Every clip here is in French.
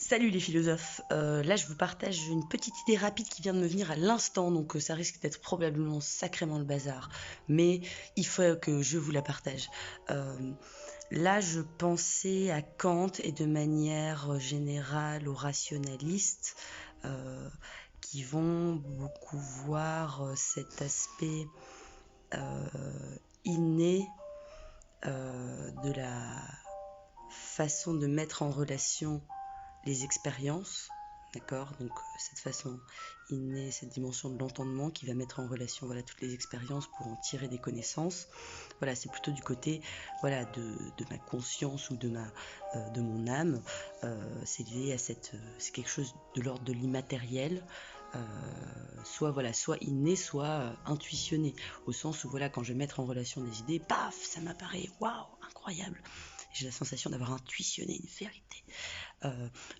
Salut les philosophes. Là je vous partage une petite idée rapide qui vient de me venir à l'instant, donc ça risque d'être probablement sacrément le bazar, mais il faut que je vous la partage. Euh, Là je pensais à Kant et de manière générale aux rationalistes euh, qui vont beaucoup voir cet aspect inné de la façon de mettre en relation les expériences, d'accord. Donc cette façon innée, cette dimension de l'entendement qui va mettre en relation voilà toutes les expériences pour en tirer des connaissances. Voilà, c'est plutôt du côté voilà de ma conscience ou de mon âme. C'est lié à c'est quelque chose de l'ordre de l'immatériel. euh, soit inné, soit intuitionné, au sens où voilà quand je vais mettre en relation des idées, paf, ça m'apparaît, waouh, incroyable, j'ai la sensation d'avoir intuitionné une vérité.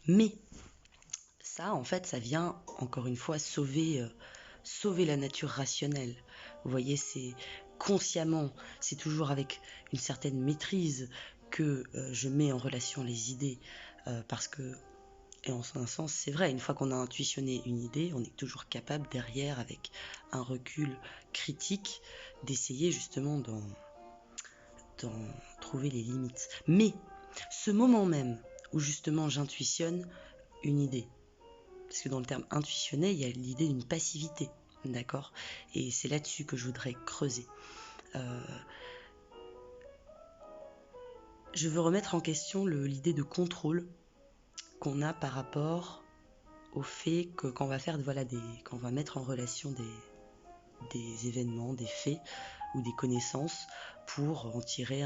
Mais ça, en fait, ça vient, encore une fois, sauver la nature rationnelle. Vous voyez, c'est consciemment, c'est toujours avec une certaine maîtrise que je mets en relation les idées. Parce que, et en un sens, c'est vrai, une fois qu'on a intuitionné une idée, on est toujours capable derrière, avec un recul critique, d'essayer justement d'en trouver les limites. Mais ce moment même où justement j'intuitionne une idée, parce que dans le terme intuitionné, il y a l'idée d'une passivité, d'accord. Et c'est là-dessus que je voudrais creuser. Euh, je veux remettre en question l'idée de contrôle qu'on a par rapport au fait que quand on va faire voilà, quand on va mettre en relation des événements, des faits ou des connaissances pour en tirer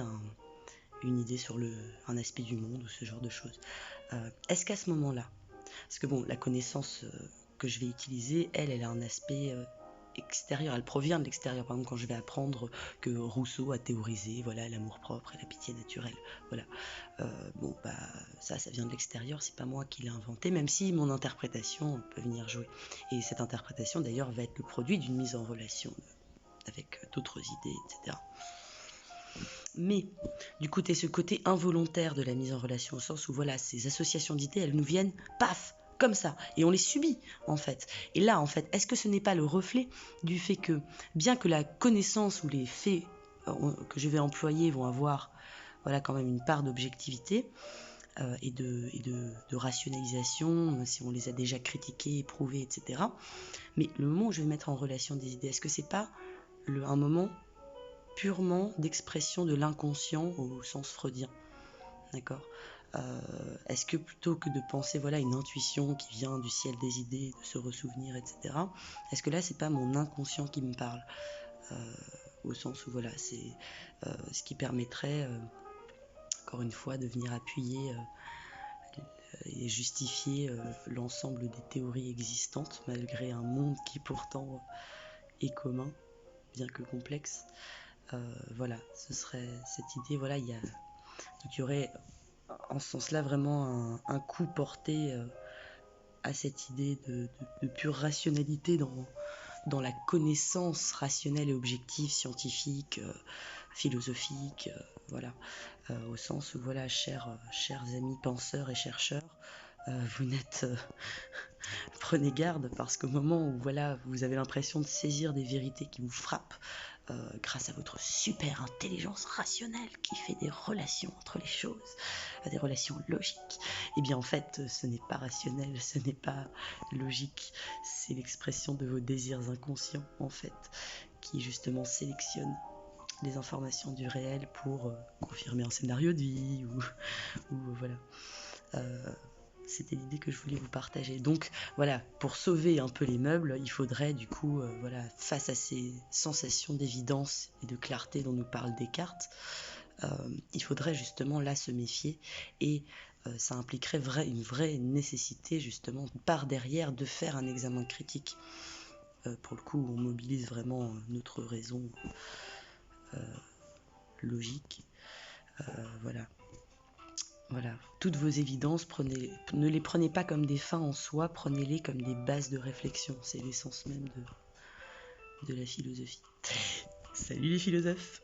une idée sur un aspect du monde ou ce genre de choses. Est-ce qu'à ce moment-là, parce que bon, la connaissance que je vais utiliser, elle a un aspect extérieur, elle provient de l'extérieur. Par exemple, quand je vais apprendre que Rousseau a théorisé, voilà, l'amour-propre et la pitié naturelle, voilà. Bon, bah, ça vient de l'extérieur, c'est pas moi qui l'ai inventé, même si mon interprétation peut venir jouer. Et cette interprétation, d'ailleurs, va être le produit d'une mise en relation avec d'autres idées, etc. Mais du coup, c'est ce côté involontaire de la mise en relation, au sens où voilà, ces associations d'idées, elles nous viennent, paf, comme ça, et on les subit en fait. Et là, en fait, est-ce que ce n'est pas le reflet du fait que, bien que la connaissance ou les faits que je vais employer vont avoir, voilà, quand même une part d'objectivité de rationalisation, si on les a déjà critiqués, éprouvés, etc. Mais le moment où je vais mettre en relation des idées, est-ce que c'est pas un moment purement d'expression de l'inconscient au sens freudien, d'accord. Est-ce que plutôt que de penser voilà une intuition qui vient du ciel des idées, de se ressouvenir, etc., est-ce que là c'est pas mon inconscient qui me parle, au sens où voilà c'est ce qui permettrait encore une fois de venir appuyer et justifier l'ensemble des théories existantes malgré un monde qui pourtant est commun, bien que complexe. Voilà, ce serait cette idée, voilà, donc il y aurait en ce sens-là vraiment un coup porté à cette idée de pure rationalité dans la connaissance rationnelle et objective, scientifique, philosophique, voilà, au sens où, voilà, chers amis penseurs et chercheurs, vous n'êtes prenez garde, parce qu'au moment où voilà vous avez l'impression de saisir des vérités qui vous frappent grâce à votre super intelligence rationnelle qui fait des relations entre les choses, des relations logiques, et bien en fait ce n'est pas rationnel, ce n'est pas logique, c'est l'expression de vos désirs inconscients en fait, qui justement sélectionnent les informations du réel pour confirmer un scénario de vie ou voilà. C'était l'idée que je voulais vous partager. Donc voilà, pour sauver un peu les meubles, il faudrait du coup, voilà, face à ces sensations d'évidence et de clarté dont nous parle Descartes, il faudrait justement là se méfier, et ça impliquerait une vraie nécessité justement par derrière de faire un examen critique. Pour le coup, on mobilise vraiment notre raison logique. Voilà. Voilà, toutes vos évidences, ne les prenez pas comme des fins en soi, prenez-les comme des bases de réflexion. C'est l'essence même de la philosophie. Salut les philosophes!